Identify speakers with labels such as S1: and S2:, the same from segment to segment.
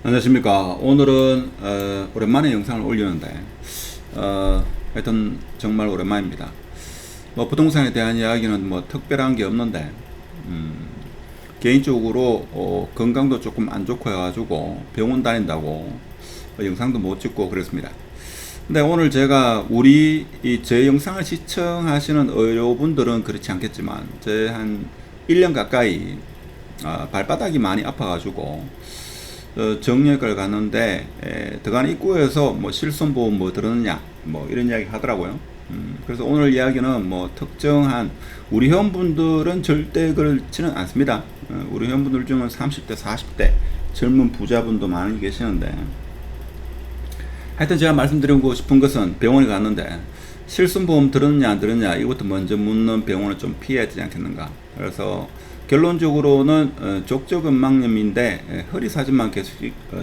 S1: 안녕하십니까. 오늘은 오랜만에 영상을 올리는데 하여튼 정말 오랜만입니다. 뭐 부동산에 대한 이야기는 뭐 특별한 게 없는데 개인적으로 건강도 조금 안 좋고 해가지고 병원 다닌다고 영상도 못 찍고 그랬습니다. 근데 오늘 제가 제 영상을 시청하시는 의료분들은 그렇지 않겠지만 제 한 1년 가까이 발바닥이 많이 아파가지고 정형외과를 갔는데 들어간 입구에서 뭐 실손보험 뭐 들었느냐 뭐 이런 이야기 하더라고요. 그래서 오늘 이야기는 뭐 특정한 우리 회원분들은 절대 그렇지는 않습니다. 우리 회원분들 중은 30대 40대 젊은 부자분도 많이 계시는데, 하여튼 제가 말씀드리고 싶은 것은 병원에 갔는데 실손보험 들었냐 안 들었냐 이것부터 먼저 묻는 병원을 좀 피해야 되지 않겠는가. 그래서 결론적으로는 족저근막염인데 허리 사진만 계속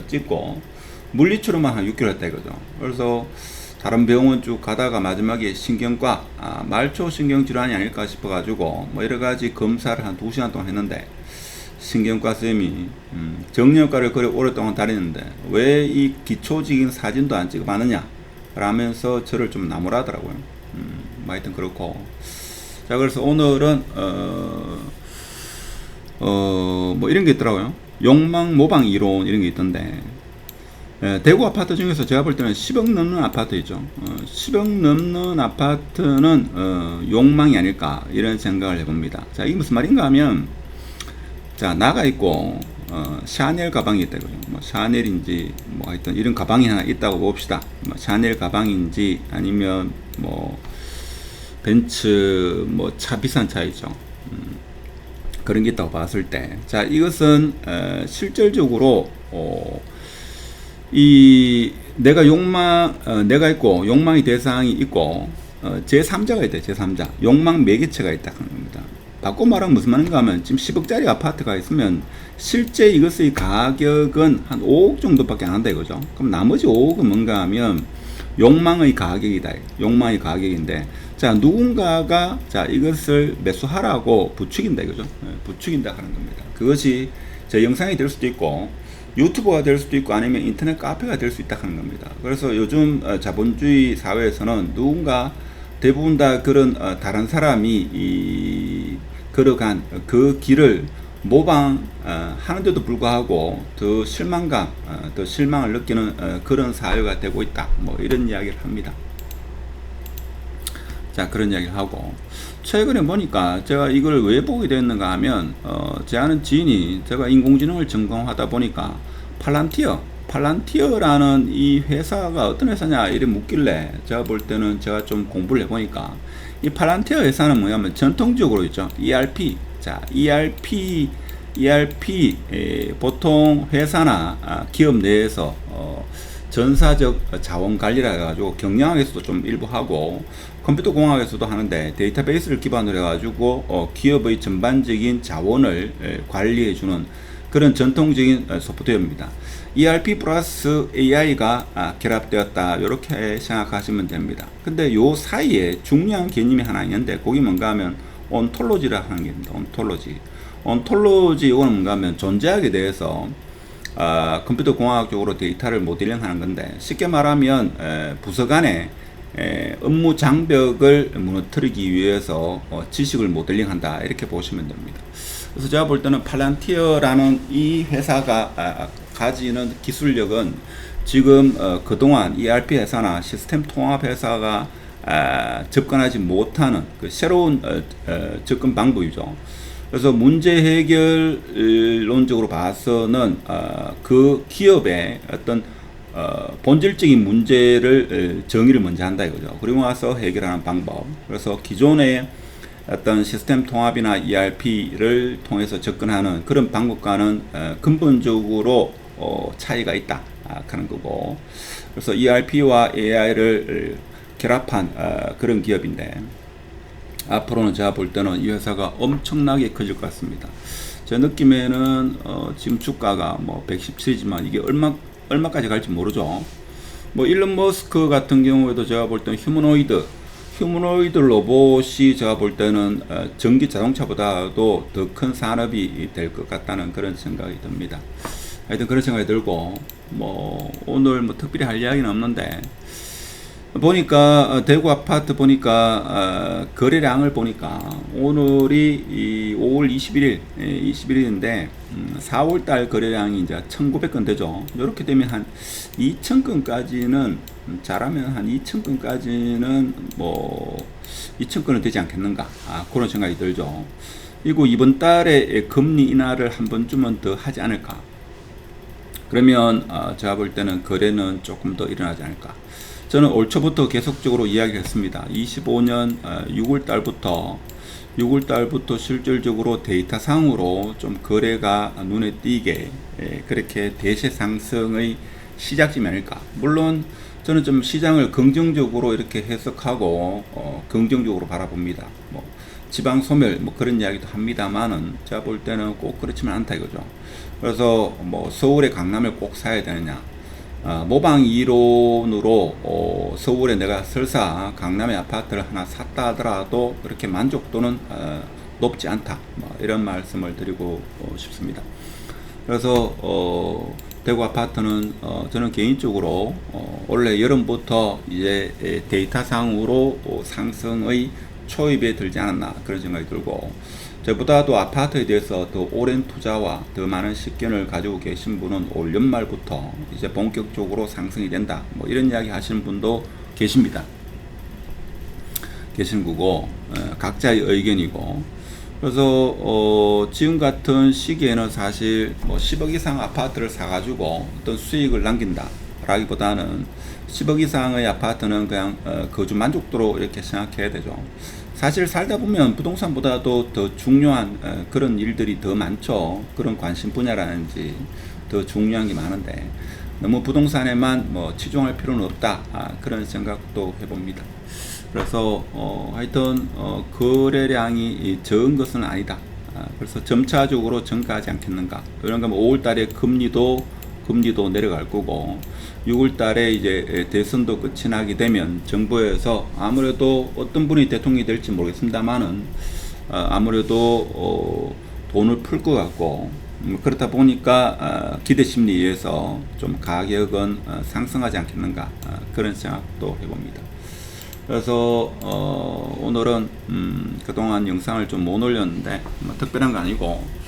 S1: 찍고 물리치료만 한 6개월 했다 이거죠. 그래서 다른 병원 쭉 가다가 마지막에 신경과 말초신경질환이 아닐까 싶어가지고 뭐 여러가지 검사를 한 2시간 동안 했는데, 신경과 쌤이 정형외과를 그래 오랫동안 다니는데 왜 이 기초적인 사진도 안 찍어봤느냐 라면서 저를 좀 나무라더라고요. 뭐 하여튼 그렇고, 자 그래서 오늘은 뭐 이런 게 있더라고요. 욕망 모방 이론 이런 게 있던데, 대구 아파트 중에서 제가 볼 때는 10억 넘는 아파트 있죠. 10억 넘는 아파트는 욕망이 아닐까 이런 생각을 해봅니다. 자, 이게 무슨 말인가 하면, 자 나가 있고 샤넬 가방이 있다 이거죠. 뭐 샤넬인지 뭐 하여튼 이런 가방이 하나 있다고 봅시다. 뭐 샤넬 가방인지 아니면 뭐 벤츠 뭐 차 비싼 차 있죠. 그런 게 있다고 봤을 때, 자 이것은 실질적으로 내가 있고 욕망의 대상이 있고 제3자가 있다. 제3자 욕망 매개체가 있다 하는 겁니다. 바꿔 말하면 무슨 말인가 하면, 지금 10억짜리 아파트가 있으면 실제 이것의 가격은 한 5억 정도밖에 안 한다 이거죠. 그럼 나머지 5억은 뭔가 하면 욕망의 가격이다. 욕망의 가격인데, 자 누군가가 자 이것을 매수하라고 부추긴다 이거죠. 부추긴다 하는 겁니다. 그것이 제 영상이 될 수도 있고 유튜버가 될 수도 있고 아니면 인터넷 카페가 될 수 있다 하는 겁니다. 그래서 요즘 자본주의 사회에서는 누군가 대부분 다 그런 다른 사람이 걸어간 그 길을 모방하는데도 불구하고 더 더 실망을 느끼는 그런 사회가 되고 있다. 뭐 이런 이야기를 합니다. 자, 그런 이야기를 하고, 최근에 보니까 제가 이걸 왜 보게 됐는가 하면, 제 아는 지인이 제가 인공지능을 전공하다 보니까 팔란티어라는 이 회사가 어떤 회사냐 이래 묻길래, 제가 볼 때는 제가 좀 공부를 해보니까 이 팔란티어 회사는 뭐냐면 전통적으로 있죠. ERP. 자, ERP 보통 회사나 기업 내에서 전사적 자원 관리라 해가지고 경영학에서도 좀 일부 하고 컴퓨터 공학에서도 하는데, 데이터베이스를 기반으로 해가지고 기업의 전반적인 자원을 관리해주는 그런 전통적인 소프트웨어입니다. ERP 플러스 AI가 결합되었다 이렇게 생각하시면 됩니다. 근데 요 사이에 중요한 개념이 하나 있는데, 그게 뭔가 하면 온톨로지라 하는 게 있습니다. 온톨로지 이거는 뭔가 하면 존재학에 대해서 컴퓨터 공학적으로 데이터를 모델링 하는 건데, 쉽게 말하면 부서 간의 업무 장벽을 무너뜨리기 위해서 지식을 모델링 한다 이렇게 보시면 됩니다. 그래서 제가 볼 때는 팔란티어라는 이 회사가 가지는 기술력은 지금 그동안 ERP 회사나 시스템 통합 회사가 접근하지 못하는 그 새로운 접근 방법이죠. 그래서 문제 해결론적으로 봐서는 그 기업의 어떤 본질적인 문제를 정의를 먼저 한다 이거죠. 그리고 나서 해결하는 방법. 그래서 기존의 어떤 시스템 통합이나 ERP를 통해서 접근하는 그런 방법과는 근본적으로 차이가 있다 하는 거고, 그래서 ERP와 AI를 결합한 그런 기업인데, 앞으로는 제가 볼 때는 이 회사가 엄청나게 커질 것 같습니다. 제 느낌에는 지금 주가가 뭐 117이지만 이게 얼마까지 갈지 모르죠. 뭐 일론 머스크 같은 경우에도 제가 볼 때는 휴머노이드 로봇이 제가 볼 때는 전기 자동차보다도 더 큰 산업이 될 것 같다는 그런 생각이 듭니다. 하여튼 그런 생각이 들고, 뭐 오늘 뭐 특별히 할 이야기는 없는데, 보니까 대구 아파트 보니까 거래량을 보니까 오늘이 5월 21일 21일인데 4월 달 거래량이 이제 1,900건 되죠. 이렇게 되면 한 2,000건까지는 잘하면 한 2,000건까지는 뭐 2,000건은 되지 않겠는가, 그런 생각이 들죠. 그리고 이번 달에 금리 인하를 한 번쯤은 더 하지 않을까. 그러면 제가 볼 때는 거래는 조금 더 일어나지 않을까. 저는 올 초부터 계속적으로 이야기를 했습니다. 25년 6월 달부터 실질적으로 데이터상으로 좀 거래가 눈에 띄게 그렇게 대세 상승의 시작점이 아닐까. 물론 저는 좀 시장을 긍정적으로 이렇게 해석하고 긍정적으로 바라봅니다. 뭐 지방 소멸 뭐 그런 이야기도 합니다만은 제가 볼 때는 꼭 그렇지만 않다 이거죠. 그래서 뭐 서울의 강남을 꼭 사야 되느냐, 모방 이론으로 서울에 내가 설사 강남의 아파트를 하나 샀다 하더라도 그렇게 만족도는 높지 않다, 뭐 이런 말씀을 드리고 싶습니다. 그래서 대구 아파트는 저는 개인적으로 원래 여름부터 이제 데이터상으로 상승의 초입에 들지 않았나 그런 생각이 들고, 저보다도 아파트에 대해서 더 오랜 투자와 더 많은 식견을 가지고 계신 분은 올 연말부터 이제 본격적으로 상승이 된다, 뭐 이런 이야기 하시는 분도 계십니다. 계신 거고, 각자의 의견이고. 그래서 지금 같은 시기에는 사실 뭐 10억 이상 아파트를 사가지고 어떤 수익을 남긴다 라기보다는 10억 이상의 아파트는 그냥 거주 만족도로 이렇게 생각해야 되죠. 사실 살다 보면 부동산보다도 더 중요한 그런 일들이 더 많죠. 그런 관심 분야라든지 더 중요한 게 많은데 너무 부동산에만 뭐 치중할 필요는 없다, 그런 생각도 해봅니다. 그래서 하여튼 거래량이 적은 것은 아니다. 그래서 점차적으로 증가하지 않겠는가. 이런 거면 5월달에 금리도 내려갈 거고, 6월달에 이제 대선도 끝이 나게 되면 정부에서 아무래도 어떤 분이 대통령이 될지 모르겠습니다만은 아무래도 돈을 풀 것 같고, 그렇다 보니까 기대 심리에 의해서 좀 가격은 상승하지 않겠는가, 그런 생각도 해봅니다. 그래서 오늘은 그동안 영상을 좀 못 올렸는데 뭐 특별한 거 아니고,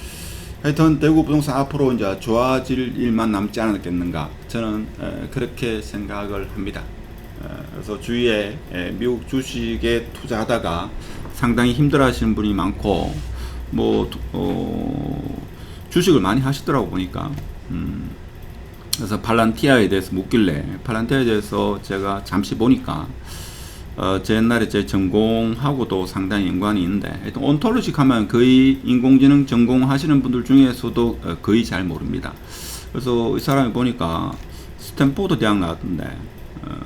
S1: 하여튼 대구 부동산 앞으로 이제 좋아질 일만 남지 않았겠는가, 저는 그렇게 생각을 합니다. 그래서 주위에 미국 주식에 투자하다가 상당히 힘들어하시는 분이 많고, 뭐 주식을 많이 하시더라고 보니까. 그래서 팔란티아에 대해서 묻길래 팔란티아에 대해서 제가 잠시 보니까 제 옛날에 제 전공하고도 상당히 연관이 있는데, 하여튼 온톨로직 하면 거의 인공지능 전공하시는 분들 중에서도 거의 잘 모릅니다. 그래서 이 사람이 보니까 스탠포드 대학 나왔던데,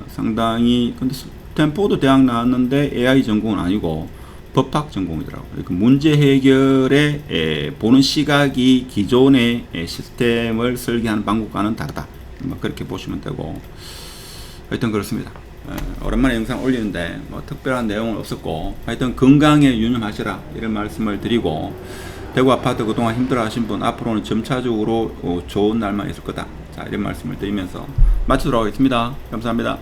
S1: 상당히, 근데 스탠포드 대학 나왔는데 AI 전공은 아니고 법학 전공이더라고요. 그러니까 문제 해결에 보는 시각이 기존의 시스템을 설계하는 방법과는 다르다, 그렇게 보시면 되고, 하여튼 그렇습니다. 오랜만에 영상 올리는데 뭐 특별한 내용은 없었고, 하여튼 건강에 유념하시라 이런 말씀을 드리고, 대구 아파트 그동안 힘들어 하신 분 앞으로는 점차적으로 좋은 날만 있을 거다, 자 이런 말씀을 드리면서 마치도록 하겠습니다. 감사합니다.